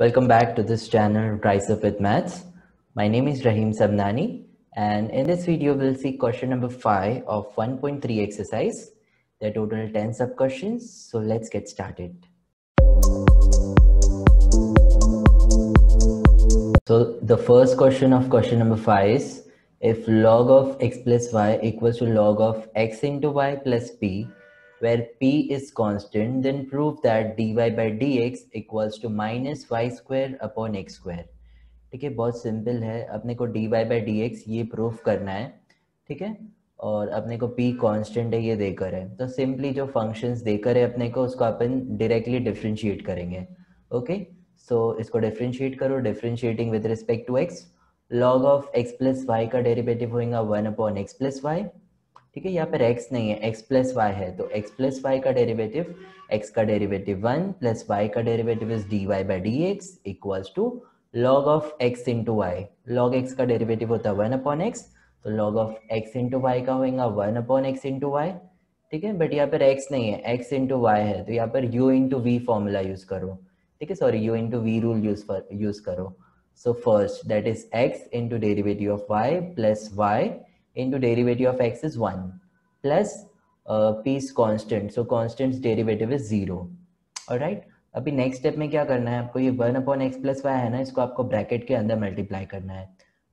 Welcome back to this channel Rise Up with Maths. My name is Rahim Sabnani, and in this video we'll see question number 5 of 1.3 exercise. There are total 10 sub questions, so let's get started. So the first question of question number 5 is, if log of x plus y equals to log of x into y plus p, where p is constant, then prove that dy by dx equals to minus y square upon x square. ठीक है, बहुत simple है. अपने को dy by dx ये proof करना है, ठीक है, और अपने को p कांस्टेंट है ये देकर है. तो सिंपली जो फंक्शंस देकर है अपने को उसको अपन डायरेक्टली डिफरेंशिएट करेंगे. ओके, सो इसको डिफरेंशिएट करो. Differentiating with respect to x, log of x plus y का डेरिवेटिव होगा 1 अपॉन एक्स प्लस वाई. ठीक है, यहाँ पर x नहीं है, x प्लस वाई है, तो x प्लस वाई का डेरिवेटिव, x का डेरिवेटिव 1 प्लस y का derivative is dy by d x equals to log of x into y. log x का डेरिवेटिव होता है 1 अपॉन x, तो log of x into y का होगा 1 upon x into Y. ठीक है, बट यहाँ पर x नहीं है, x इंटू वाई है, तो यहाँ पर u into v formula use करो. ठीक है, sorry, u into v rule use करो. So first that is x into derivative of y plus y into derivative of x is 1 plus p is constant, so constant's derivative is 0. alright, अभी next step में क्या करना है आपको, ये 1 upon x plus Y है ना, इसको आपको ब्रैकेट के अंदर मल्टीप्लाई करना है.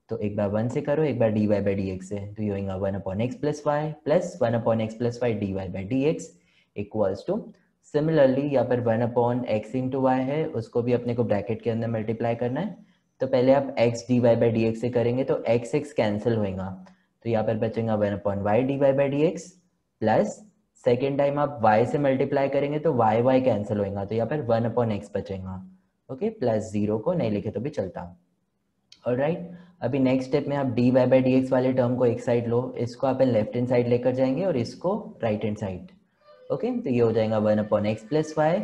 तो एक बार 1 से करो, एक बार d y by d x से, तो ये होगा 1 upon x plus y plus 1 upon x plus y d y by d x equals to, similarly यहाँ पर 1 अपॉन एक्स इंटू वाई है, उसको भी अपने को ब्रैकेट के अंदर मल्टीप्लाई करना है. तो पहले आप x d y by d x से करेंगे तो x x कैंसिल होएगा, तो यहाँ पर बचेगा 1 upon y d y by d x plus second time आप y से मल्टीप्लाई करेंगे तो y y कैंसिल होएगा, तो यहाँ पर 1 अपॉन एक्स बचेगा. ओके, प्लस 0 को नहीं लिखे तो भी चलता. ऑलराइट, अभी नेक्स्ट स्टेप में आप d y by d x वाले टर्म को एक साइड लो, इसको अपन लेफ्ट हैंड साइड लेकर जाएंगे और इसको राइट हैंड साइड. ओके, तो ये हो जाएगा 1 अपॉन एक्स प्लस वाई,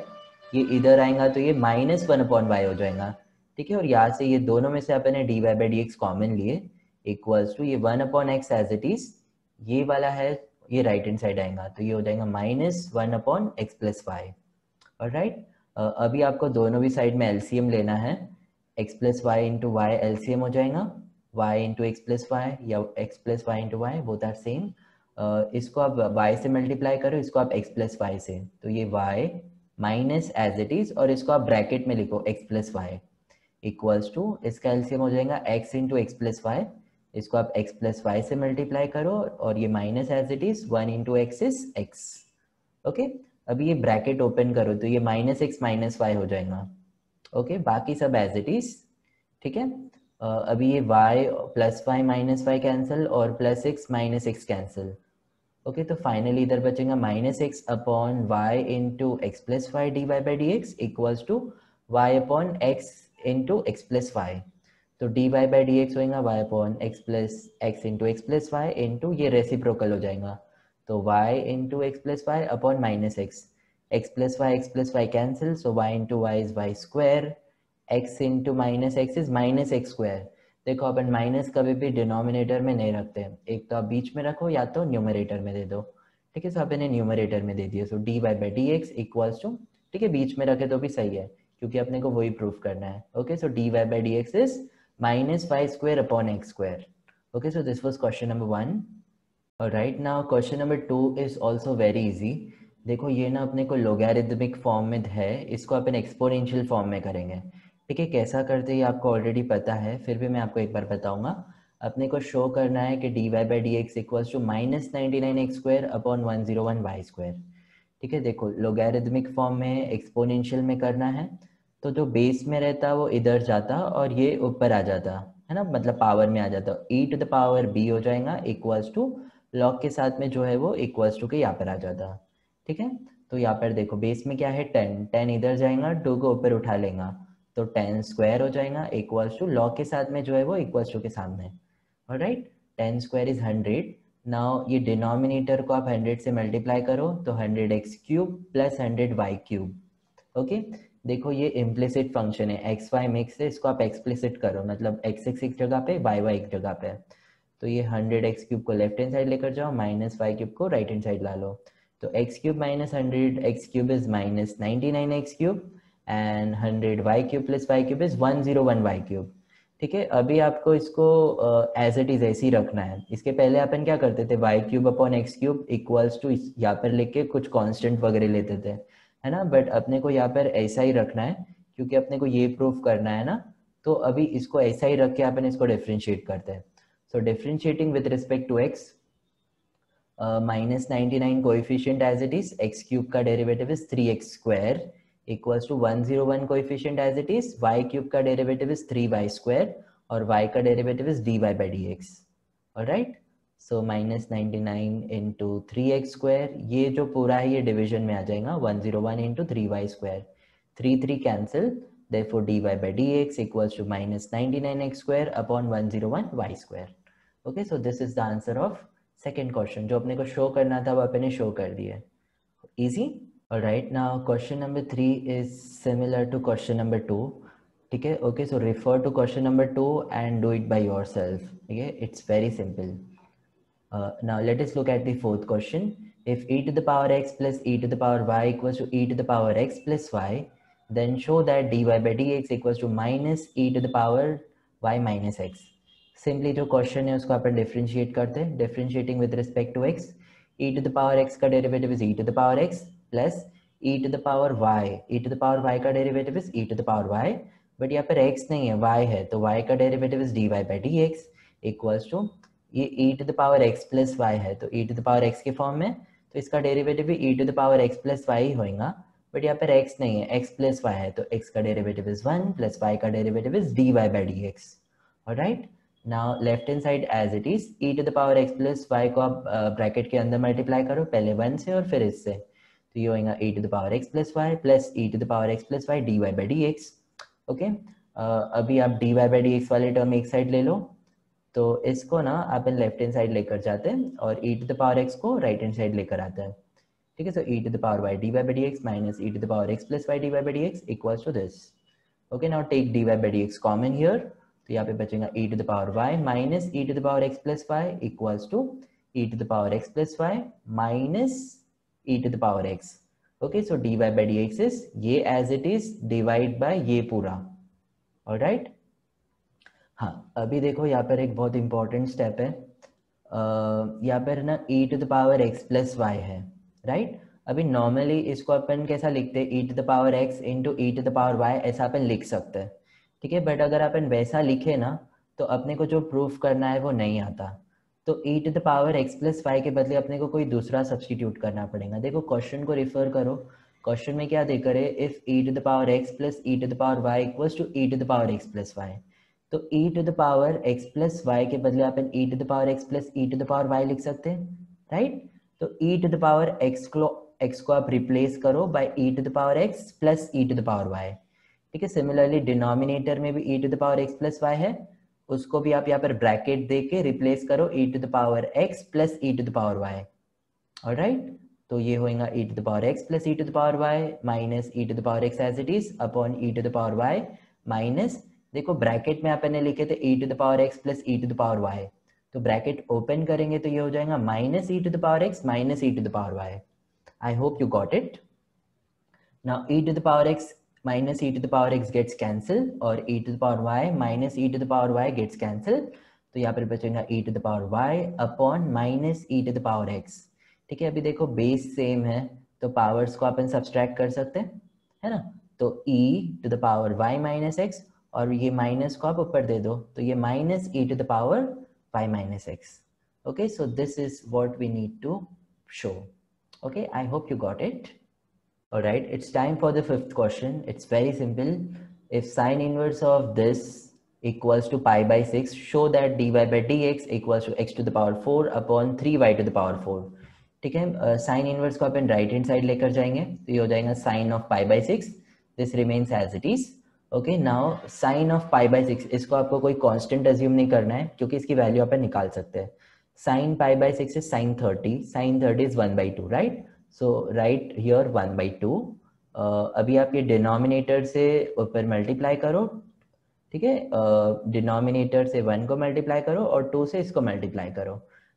ये इधर आएगा तो ये माइनस 1 अपॉन वाई हो जाएगा. ठीक है, और यहाँ से ये दोनों में से अपन ने d y by d x common लिए, इक्वल्स टू ये 1 upon x as it is, ये वाला है, ये राइट हैंड साइड आएगा, तो ये हो जाएगा minus 1 upon x plus y. Alright, अभी आपको दोनों भी साइड में एलसीएम लेना है. X plus y into y LCM हो जाएगा, y into x plus y या x plus y into y, both are same. इसको आप y से मल्टीप्लाई करो, इसको आप x प्लस वाई से, तो ये y minus as it is, और इसको आप ब्रैकेट में लिखो x plus y equals to, इसका एलसीएम हो जाएगा x into x plus y, इसको आप x प्लस वाई से मल्टीप्लाई करो, और ये minus as it is 1 into x is x. Okay, अभी ये ब्रैकेट ओपन करो तो ये माइनस एक्स माइनस वाई हो जाएगा. ओके, बाकी सब एज इट इज. ठीक है, अभी ये y plus y minus y cancel और plus x minus x cancel. Okay, तो फाइनली इधर बचेगा minus x upon y into x plus y d y by d x equals to y upon x into x plus y. तो d y by d x होगा y upon x plus x into x plus y into ये reciprocal हो जाएगा, तो y into x plus y upon minus x, x plus y cancel, so y into y is y square, x into minus x is minus x square. देखो अपन minus कभी भी denominator में नहीं रखते, एक तो आप बीच में रखो या तो न्यूमरेटर में दे दो. ठीक है, सो अपन ने न्यूमरेटर में दे दिया, so d y by d x equals to, ठीक है, बीच में रखे तो भी सही है क्योंकि अपने को वही प्रूफ करना है. Okay, so d y by d x is minus y square upon x square. Okay, so this was question number 1. Right, now question number 2 is also very easy. देखो ये ना अपने को लोगैरिथमिक फॉर्म में है, इसको अपन एक्सपोनेंशियल फॉर्म में करेंगे. ठीक है, कैसा करते हैं आपको ऑलरेडी पता है, फिर भी मैं आपको एक बार बताऊंगा. अपने को शो करना है कि d y by d x equals to minus 99 x square upon 101 y square. ठीक है, देखो लोगैरिथमिक फॉर्म में एक्सपोनेंशियल में करना है, तो जो बेस में रहता वो इधर जाता और ये ऊपर आ जाता है ना, मतलब पावर में आ जाता, ई टू द पावर बी हो जाएगा इक्वल्स टू लॉग के साथ में जो है वो इक्वल्स टू के यहाँ पर आ जाता. ठीक है, तो यहाँ पर देखो बेस में क्या है 10, 10 इधर जाएगा, 2 को ऊपर उठा लेगा, तो 10 स्क्वायर हो जाएगा इक्वल्स टू लॉग के साथ में जो है वो इक्वल्स टू के सामने. Alright, 10 square is 100. नाउ ये डिनोमिनेटर को आप 100 से मल्टीप्लाई करो तो 100 x cube plus 100 y cube. Okay, देखो ये इम्प्लिसिट फंक्शन है, एक्स वाई मिक्स है, इसको आप एक्सप्लिसिट करो, मतलब एक्स एक्स एक जगह पे वाई वाई एक जगह पे. तो ये 100 एक्स क्यूब को लेफ्ट हैंड साइड लेकर जाओ, माइनस वाई क्यूब को राइट हैंड साइड ला लो, तो x cube minus 100 x cube is minus 99 x cube. And 100 y cube plus y cube is 101 y cube. ठीक है, अभी आपको इसको एज इट इज ऐसे ही रखना है। इसके पहले अपन क्या करते थे, y cube upon x cube equals to यहाँ पर लेके कुछ कांस्टेंट वगैरह लेते थे, है ना, बट अपने को यहाँ पर ऐसा ही रखना है क्योंकि अपने को ये प्रूफ करना है ना। तो अभी इसको ऐसा ही रख के अपन इसको डिफरेंशिएट करते हैं। So differentiating with respect to x, -99 coefficient as it is, x cube का derivative is 3x square equals to 101 coefficient as it is, y cube का डेरिवेटिव इज 3y स्क्वायर और y का derivative is dy by dx। Alright, so -99 into 3x square, ये जो पूरा है ये division में आ जाएगा, 101 into 3y square, 3 cancel, therefore dy by dx equals to -99x square upon 101 y square। okay, so this is the answer of second question। जो अपने को शो करना था वो अपने शो कर दिया। easy। alright, now question number 3 is similar to question number 2। ठीक है, okay, so refer to question number 2 and do it by yourself। okay, it's very simple। now let us look at the fourth question। if e to the power x plus e to the power y equals to e to the power x plus y, then show that dy by dx equals to minus e to the power y minus x। Simply जो question है उसको अपन differentiate करते हैं। Differentiating with respect to x, e to the power x का derivative is e to the power x plus e to the power y, e to the power y का derivative is e to the power y, but यहाँ पर x नहीं है, y है, तो y का derivative is dy by dx equals to, ये e to the power x plus y है तो e to the power x के फॉर्म में, तो इसका डेरिवेटिव भी e to the power x plus y ही होगा, बट यहाँ पर x नहीं है, x प्लस y है, तो x का डेरिवेटिव इज 1 प्लस y का derivative is dy by dx। Alright, now left hand side as it is, e to the power x plus y को आप ब्रैकेट के अंदर मल्टीप्लाई करो, पहले 1 से और फिर इससे, तो ये होगा e to the power x plus y plus e to the power x plus y dy by dx। Okay, अभी आप dy by dx वाले टर्म एक साइड ले लो, तो इसको ना अपन लेफ्ट हैंड साइड लेकर जाते हैं और e to the power x को राइट हैंड साइड लेकर आते हैं। ठीक है, सो e to the power y dy by dx minus e to the power x plus y dy by dx equals to this। okay, now take dy by dx common here, तो यहाँ पे बचेगा e to the power y minus e to the power x plus y equals to e to the power x plus y minus e to the power x। okay, so dy by dx is ये as it is divide by ये पूरा। alright, हाँ अभी देखो यहाँ पर एक बहुत इंपॉर्टेंट स्टेप है, यहाँ पर ना e to the power x plus y है, राइट। अभी नॉर्मली इसको अपन कैसा लिखते हैं, e to the power x into e to the power y, ऐसा अपन लिख सकते हैं। ठीक है, बट अगर अपन वैसा लिखे ना तो अपने को जो प्रूफ करना है वो नहीं आता, तो e to the power x plus y के बदले अपने को कोई दूसरा सब्सटीट्यूट करना पड़ेगा। देखो क्वेश्चन को रिफर करो, क्वेश्चन में क्या देकर है, if e to the power x plus e to the power y equals to e to the power x plus y, तो e to the power x plus y के बदले अपन e to the power x plus e to the power y लिख सकते हैं, right. तो e to the power x को आप replace करो by e to the power x plus e to the power y। ठीक है, सिमिलरली डिनोमिनेटर में भी e to the power x plus y है, उसको भी आप यहाँ पर ब्रैकेट दे के रिप्लेस करो e to the power x plus e to the power y। Alright, तो ये होगा e to the power x plus e to the power y minus e to the power x as it is upon e to the power y minus, देखो bracket में आपने लिखे थे e to the power x plus e to the power y, तो bracket open करेंगे तो ये हो जाएगा minus e to the power x minus e to the power y। I hope you got it। Now e to the power x minus e to the power x gets cancelled और e to the power y minus e to the power y gets cancelled, तो यहाँ पर बचेगा e to the power y upon minus e to the power x। ठीक है, अभी देखो base same है तो पावर्स को अपन सब्सट्रैक्ट कर सकते हैं, है ना, तो e to the power y minus x और ये माइनस को आप ऊपर दे दो तो ये minus e to the power y minus x। okay, so this is what we need to show। okay, I hope you got it। alright, it's time for the fifth question। it's very simple। if sine inverse of this equals to pi by 6, show that dy by dx equals to x to the power 4 upon 3y to the power 4। ठीक है, sine inverse को अपन right hand side लेकर जाएंगे तो ये हो जाएगा sine of pi by 6, this remains as it is. Okay, now sine of pi by 6, इसको आपको कोई कांस्टेंट अज्यूम नहीं करना है क्योंकि इसकी वैल्यू अपन निकाल सकते हैं। Sine pi by 6 is sine 30, sine 30 is 1/2, right, so right here 1/2। अभी आप ये डिनोमिनेटर से ऊपर मल्टीप्लाई करो, ठीक है, डिनोमिनेटर से 1 को मल्टीप्लाई करो और 2 से इसको मल्टीप्लाई करो,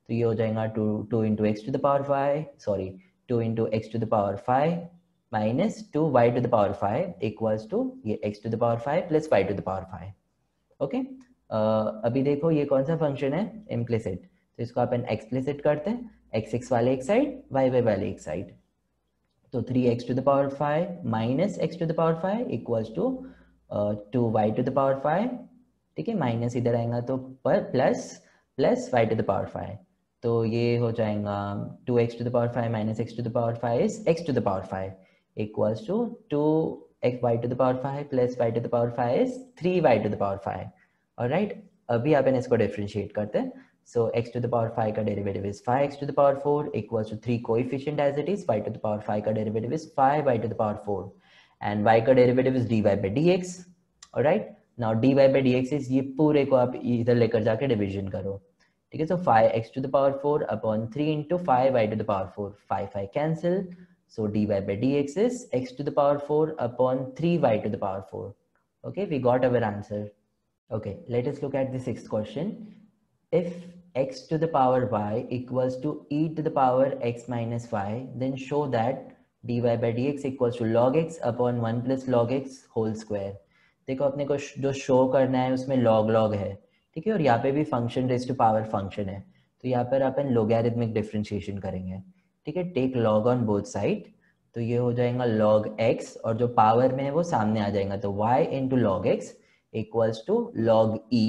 तो ये हो जाएगा 2 into x to the power 5, sorry 2 into x to the power 5 minus 2y to the power 5 equals to ये x to the power 5 plus y to the power 5। Okay, अभी देखो ये कौन सा फंक्शन है, इम्प्लिसिट, तो इसको अपन एक्सप्लिसिट करते हैं, एक्स एक्स वाले एक साइड, वाई वाई वाले एक साइड। तो 3x to the power 5 minus x to the power 5 equals to 2y to the power 5। ठीक है, माइनस इधर आएगा तो पर plus y to the power 5, तो ये हो जाएगा 2x to the power 5 minus x to the power 5 is x to the power 5 equals to 2y to the power 5 plus y to the power 5 is 3y to the power 5। Alright, अभी अपन इसको differentiate करते हैं। So x to the power 5 का derivative is 5x to the power 4 equals to 3 coefficient as it is, y to the power 5 का derivative is 5y to the power 4 and y का derivative is dy by dx। alright, now dy by dx is ये पूरे को आप इधर लेकर जाके division करो। ठीक है, so 5x to the power 4 upon 3 into 5y to the power 4, 5 cancel, so dy by dx is x to the power 4 upon 3y to the power 4। okay, we got our answer। okay, let us look at the sixth question। if x to the power y equals to e to the power x minus y, then show that dy by dx equals to log x upon 1 plus log x whole square। देखो अपने को जो show करना है उसमें log log है, ठीक है, और यहाँ पे भी function raise to power function है, तो यहाँ पर अपन लोगैरिथमिक डिफरेंशिएशन करेंगे। ठीक है, take log on both side, तो ये हो जाएगा log x और जो पावर में है वो सामने आ जाएगा, तो y into log x equals to log e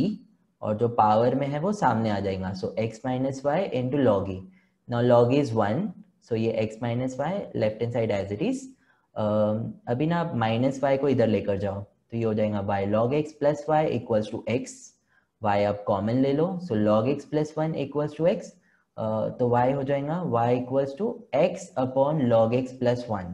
और जो पावर में है वो सामने आ जाएगा, so x minus y into log e. Now log is 1, so ये x minus y left hand side as it is. अभी ना आप माइनस वाई को इधर लेकर जाओ, तो ये हो जाएगा y log x plus y equals to x, y आप कॉमन ले लो, so log x plus 1 equals to x, तो y हो जाएगा y equals to x upon log x plus 1।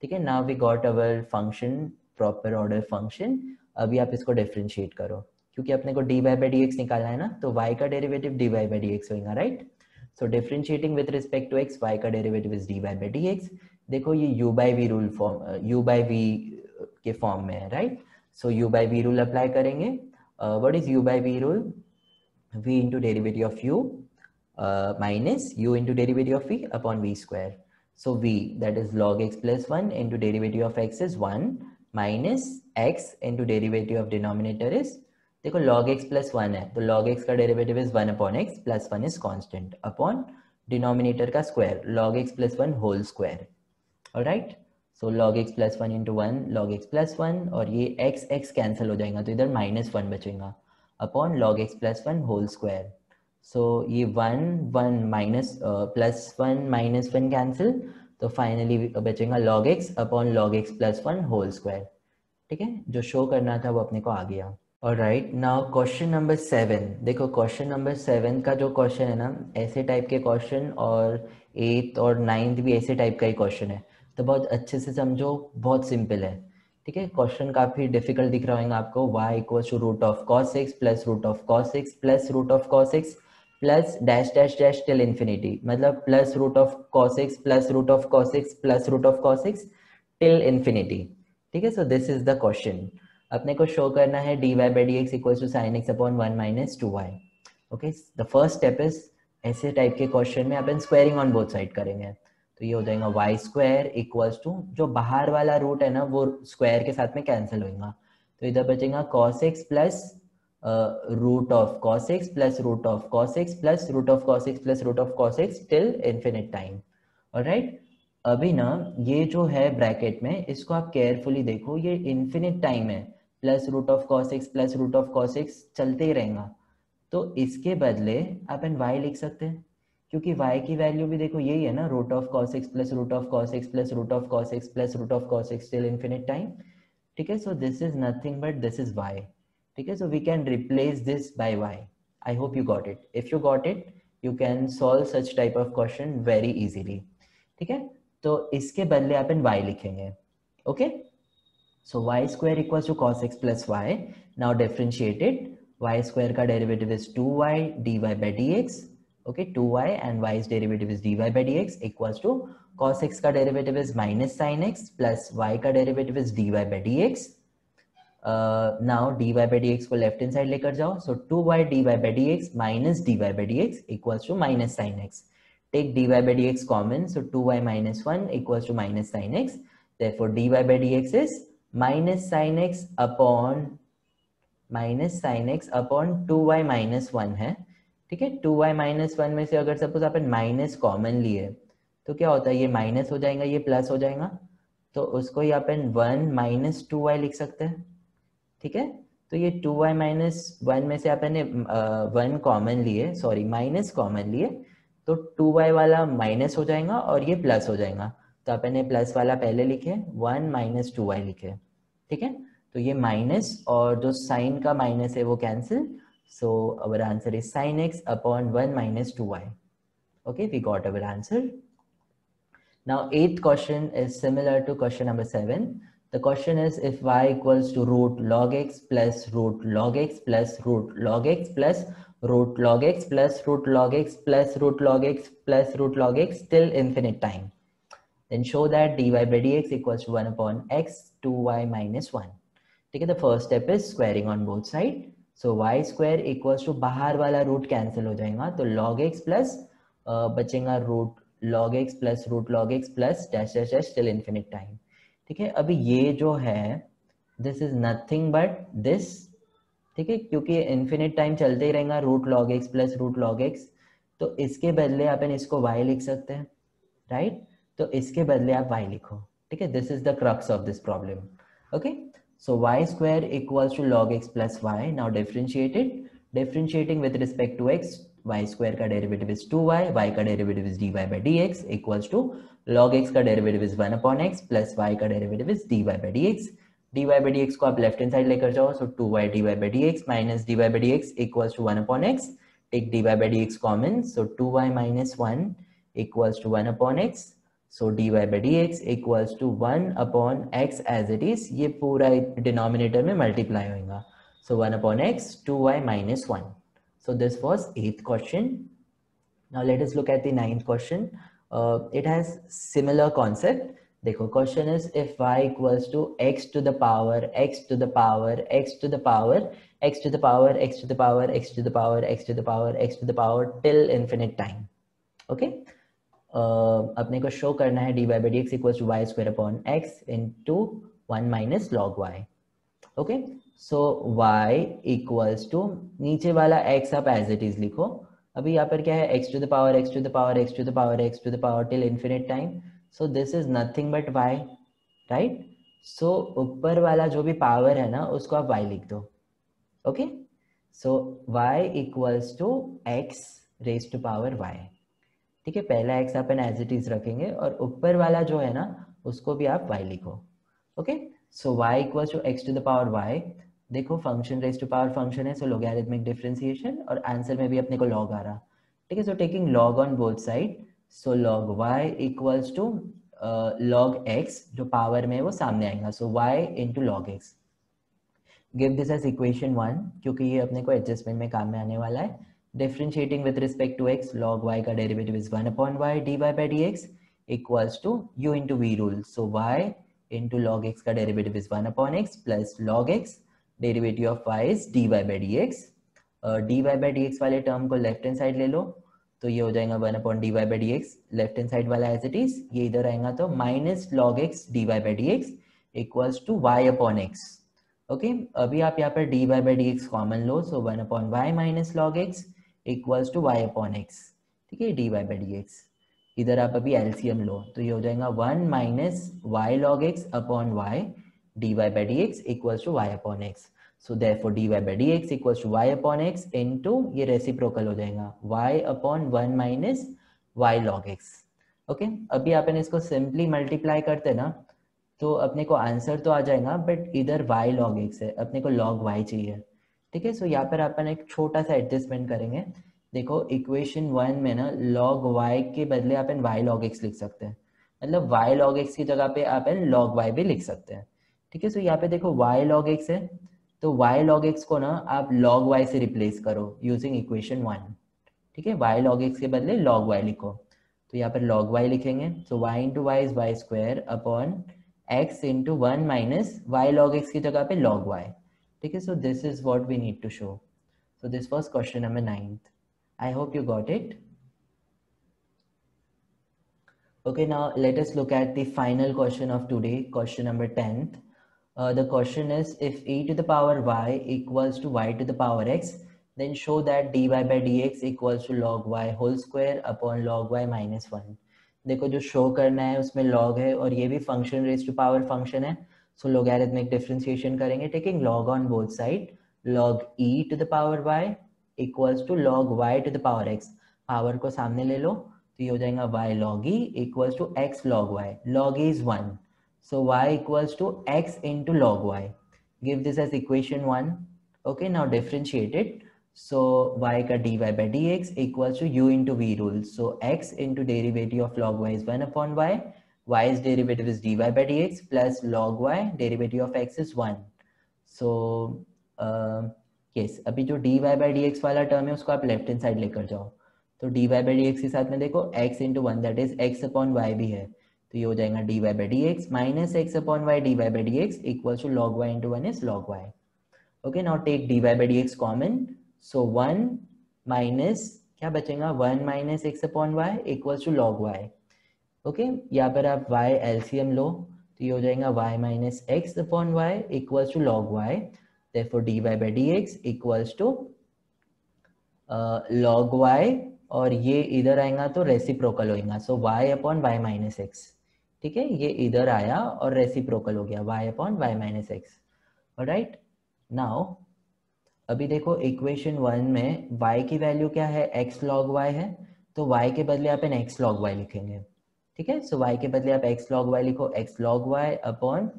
ठीक है, now we got our function, proper order function. अभी आप इसको डिफरेंशिएट करो, क्योंकि अपने को dy by dx निकालना है ना, तो y का डेरिवेटिव dy by dx होगा, right. So differentiating with respect to x, y का derivative is dy by dx। देखो ये u by v rule form, u by v के फॉर्म में है, right. So u by v rule apply करेंगे। What is u by v rule? v into derivative of u minus u into derivative of v upon v square। so v, that is log x plus 1 into derivative of x is 1 minus x into derivative of denominator is, देखो log x plus 1 है, तो log x का derivative is 1 upon x plus 1 is constant upon denominator का square log x plus 1 whole square. Alright, so log x plus 1 into 1 log x plus 1 और ये x x cancel हो जाएगा, तो इधर माइनस 1 बचेगा upon log x plus 1 whole square. So ये 1 1 minus plus 1 minus 1 cancel, तो फाइनली बचेगा log x upon log x plus 1 whole square. ठीक है, जो शो करना था वो अपने को आ गया। Alright, now question number 7। देखो क्वेश्चन नंबर 7 का जो क्वेश्चन है ना, ऐसे टाइप के क्वेश्चन, और 8th और 9th भी ऐसे टाइप का ही क्वेश्चन है, तो बहुत अच्छे से समझो, बहुत सिंपल है। ठीक है, क्वेश्चन काफ़ी डिफिकल्ट दिख रहा होगा आपको। y equals to root of cos x plus root of cos x plus root of cos x plus dash dash dash till infinity, मतलब plus root of cos x plus root of cos x plus root of cos x till infinity. ठीक है, so this is the question. अपने को show करना है dy by dx equals to sin x upon 1 minus 2y। Okay, the first step is, ऐसे type के question में अपन squaring on both side करेंगे, तो ये हो जाएगा y स्क्वायर इक्वल्स टू, जो बाहर वाला रूट है ना वो स्क्वायर के साथ में कैंसिल होगा, तो इधर बचेगा cos x plus root of cos x plus root of cos x plus root of cos x plus root of cos x till infinite time. Alright, अभी ना ये जो है ब्रैकेट में, इसको आप केयरफुली देखो, ये इन्फिनिट टाइम है, plus root of cos x plus root of cos x चलते ही रहेगा, तो इसके बदले अपन y लिख सकते हैं, क्योंकि y की वैल्यू भी देखो यही है ना, root of cos x plus root of cos x plus root of cos x plus root of cos x till infinite time. ठीक है, so this is nothing but this is y। ठीक है, so we can replace this by y। I hope you got it. If you got it, you can solve such type of question very easily. ठीक है, तो इसके बदले अपन y लिखेंगे। Okay, so y square equals to cos x plus y। Now differentiated, y square का derivative is 2y dy by dx। Okay, 2y and y's derivative is dy by dx equals to cos x का derivative is minus sin x plus y का derivative is dy by dx। Now dy by dx को left hand side लेकर जाओ, so 2y dy by dx minus dy by dx equals to minus sin x। Take dy by dx common, so 2y minus 1 equals to minus sin x. Therefore dy by dx is minus sin x upon 2y minus 1 है, ठीक है। 2y minus 1 में से अगर suppose अपन minus common लिए तो क्या होता है, ये माइनस हो जाएगा, ये प्लस हो जाएगा, तो उसको ही अपन 1 माइनस 2y लिख सकते हैं, ठीक है। तो ये 2y माइनस 1 में से अपन ने 1 कॉमन लिए, सॉरी माइनस कॉमन लिए, तो 2y वाला माइनस हो जाएगा और ये प्लस हो जाएगा, तो अपन ने प्लस वाला पहले लिखे, 1 माइनस 2y लिखे, ठीक है। तो ये माइनस और जो साइन का माइनस है वो cancel, so our answer is sin x upon 1 minus 2y. Okay, we got our answer. Now eighth question is similar to question number 7. The question is if y equals to root log x plus root log x plus root log x plus root log x plus root log x plus root log x plus root log x till infinite time, then show that dy by dx equals to 1 upon x 2y minus 1. ठीक है, the first step is squaring on both side, so y square equals to बाहर वाला root cancel हो जाएगा, तो log x plus बचेगा root log x plus root log x plus dash dash dash till infinite time, ठीक है। अभी ये जो है this is nothing but this, ठीक है, क्योंकि इन्फिनिट टाइम चलते ही रहेगा root log x plus root log x, तो इसके बदले अपन इसको वाई लिख सकते हैं, राइट। तो इसके बदले आप y लिखो, ठीक है, this is the crux of this problem, okay. So y square equals to log x plus y. Now differentiate it. Differentiating with respect to x, y square का derivative is 2y, y का derivative is dy by dx equals to log x का derivative is 1 upon x plus y का derivative is dy by dx. dy by dx को आप left hand side लेकर जाओ, so 2y dy by dx minus dy by dx equals to 1 upon x. Take dy by dx common, so 2y minus 1 equals to 1 upon x. So dy by dx equals to 1 upon x as it is, ये पूरा denominator में multiply होगा, so 1 upon x 2y minus 1. So this was 8th question. Now let us look at the 9th question. It has similar concept. देखो question is if y equals to x to the power x to the power x to the power x to the power x to the power x to the power x to the power x to the power till infinite time, okay. अपने को show करना है d y by d x equal to y square upon x into 1 minus log y, okay. So y equals to नीचे वाला x आप as it is लिखो, अभी यहाँ पर क्या है x to the power x to the power x to the power x to the power till infinite time, so this is nothing but y, right. So ऊपर वाला जो भी पावर है ना उसको आप y लिख दो, okay. So y equals to x raise to power y, ठीक है, पहला x अपन एज इट इज रखेंगे और ऊपर वाला जो है ना उसको भी आप y लिखो, okay. So y equals to x to the power y, देखो function raise to power function है, सो लॉगरिथमिक डिफरेंशिएशन और आंसर में भी अपने को लॉग आ रहा, ठीक है। So taking log on both side, so log y equals to log x, जो पावर में है वो सामने आएगा, so y into log x, give this as equation 1 क्योंकि ये अपने को एडजस्टमेंट में काम में आने वाला है। Differentiating with respect to x, log y का derivative is 1 upon y dy by dx equals to u into v rule. So y into log x का derivative is 1 upon x plus log x, derivative of y is dy by dx. dy by dx वाले term को left hand side ले लो, तो ये हो जाएगा 1 upon dy by dx, left hand side वाला as it is, ये इधर आएगा तो minus log x dy by dx equals to y upon x, okay. अभी आप यहाँ पर dy by dx कॉमन लो, so 1 upon y minus log x equals to y upon x, ठीक है, dy by dx, इधर आप अभी एलसीएम लो, तो ये हो जाएगा 1 minus y log x upon y dy by dx equals to y upon x, so therefore dy by dx equals to y upon x into ये रेसिप्रोकल हो जाएगा y upon 1 minus y log x, okay. अभी अपन इसको simply multiply करते ना तो अपने को आंसर तो आ जाएगा, बट इधर y log x है, अपने को log y चाहिए, ठीक है। सो यहाँ पर अपन एक छोटा सा एडजस्टमेंट करेंगे, देखो इक्वेशन 1 में ना log y के बदले अपन y log x लिख सकते हैं, मतलब y log x की जगह पे अपन log y भी लिख सकते हैं, ठीक है। सो यहाँ पे देखो y log x है, तो y log x को ना आप log y से रिप्लेस करो यूजिंग इक्वेशन 1, ठीक है, y log x के बदले log y लिखो, तो यहाँ पर log y लिखेंगे, so y into y is y square upon x into 1 minus y log x की जगह पे log y, ठीक है। So this is what we need to show, so this was question number 9th, I hope you got it. Okay, now let us look at the final question of today, question number 10th. The question is, if e to the power y equals to y to the power x, then show that dy by dx equals to log y whole square upon log y minus 1. देखो जो show करना है उसमें log है और ये भी function raise to power function है, सो लोगैरिथमिक डिफरेंशिएशन करेंगे, taking log on both side, log e to the power y equals to log y to the power x. Power को सामने ले लो तो ये हो जाएगा y log e equals to x log y. Log e is 1. So y equals to x into log y. Give this as equation 1. Okay, now differentiate it. So y का dy by dx equals to u into v rule. So x into derivative of log y is 1 upon y. Y's derivative is dy by dx plus log y, derivative of x is 1. So yes, अभी जो dy by dx वाला term है उसको आप left hand side लेकर जाओ. तो dy by dx के साथ में देखो x into 1 that is x upon y भी है, तो ये हो जाएगा dy by dx minus x upon y dy by dx equals to log y into 1 is log y. Okay, now take dy by dx common. So 1 minus क्या बचेगा 1 minus x upon y equals to log y. Okay, यहाँ पर आप y LCM लो तो ये हो जाएगा y minus x upon y equals to log y. Therefore dy by dx equals to log y और ये इधर आएगा तो रेसिप्रोकल होगा, सो y upon y minus x. ठीक है, ये इधर आया और रेसिप्रोकल हो गया y upon y minus x. Alright, now अभी देखो इक्वेशन 1 में y की वैल्यू क्या है, x log y है, तो y के बदले आप इन x log y लिखेंगे. ठीक है, सो y के बदले आप x log y लिखो, x log y upon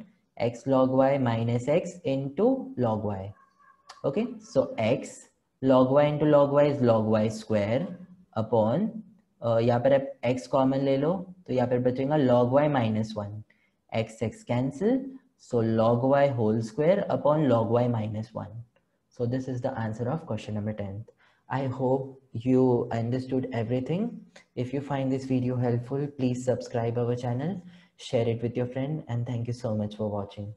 x log y minus x into log y. Okay, so x log y into log y is log y square upon यहाँ पर आप x कॉमन ले लो तो यहाँ पर बचेगा log y minus 1. x cancel, so log y whole square upon log y minus 1. So this is the answer of question number 10. I hope you understood everything. If you find this video helpful, please subscribe our channel, share it with your friend, and thank you so much for watching.